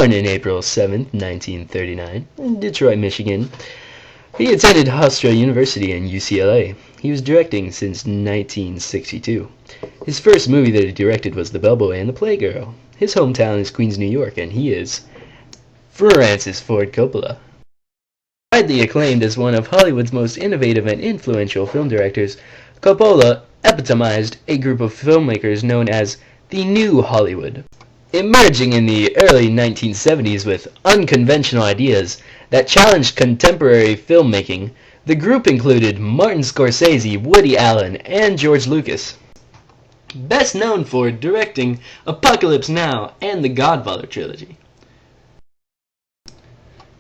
Born in April 7, 1939, in Detroit, Michigan, he attended Hofstra University and UCLA. He was directing since 1962. His first movie that he directed was The Bellboy and the Playgirl. His hometown is Queens, New York, and he is Francis Ford Coppola. Widely acclaimed as one of Hollywood's most innovative and influential film directors, Coppola epitomized a group of filmmakers known as the New Hollywood. Emerging in the early 1970s with unconventional ideas that challenged contemporary filmmaking, the group included Martin Scorsese, Woody Allen, and George Lucas. Best known for directing Apocalypse Now and the Godfather trilogy.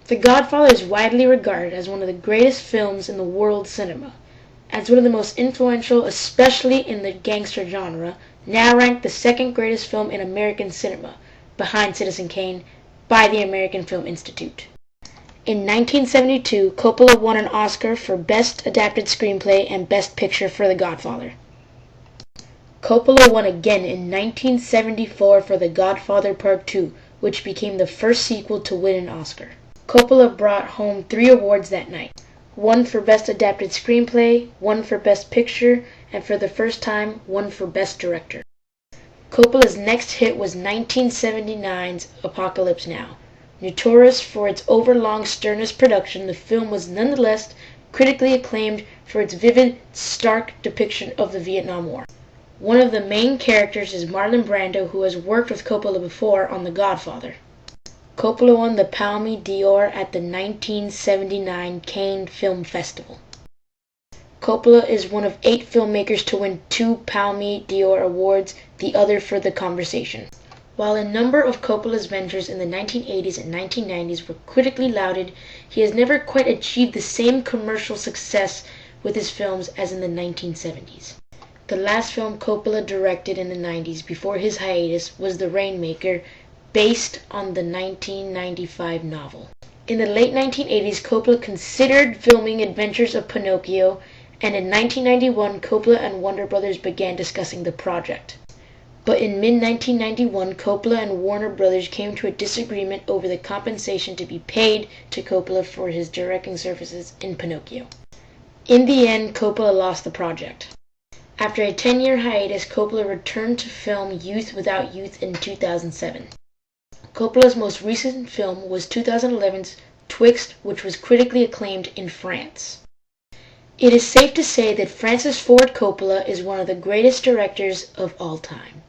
The Godfather is widely regarded as one of the greatest films in the world cinema, as one of the most influential, especially in the gangster genre, now ranked the second greatest film in American cinema, behind Citizen Kane, by the American Film Institute. In 1972, Coppola won an Oscar for Best Adapted Screenplay and Best Picture for The Godfather. Coppola won again in 1974 for The Godfather Part II, which became the first sequel to win an Oscar. Coppola brought home 3 awards that night. 1 for Best Adapted Screenplay, 1 for Best Picture, and for the first time, 1 for Best Director. Coppola's next hit was 1979's Apocalypse Now. Notorious for its overlong, sternest production, the film was nonetheless critically acclaimed for its vivid, stark depiction of the Vietnam War. One of the main characters is Marlon Brando, who has worked with Coppola before on The Godfather. Coppola won the Palme d'Or at the 1979 Cannes Film Festival. Coppola is one of 8 filmmakers to win 2 Palme d'Or awards, the other for The Conversation. While a number of Coppola's ventures in the 1980s and 1990s were critically lauded, he has never quite achieved the same commercial success with his films as in the 1970s. The last film Coppola directed in the 90s before his hiatus was The Rainmaker, based on the 1995 novel. In the late 1980s, Coppola considered filming Adventures of Pinocchio, and in 1991, Coppola and Warner Brothers began discussing the project. But in mid-1991, Coppola and Warner Brothers came to a disagreement over the compensation to be paid to Coppola for his directing services in Pinocchio. In the end, Coppola lost the project. After a 10-year hiatus, Coppola returned to film Youth Without Youth in 2007. Coppola's most recent film was 2011's Twixt, which was critically acclaimed in France. It is safe to say that Francis Ford Coppola is one of the greatest directors of all time.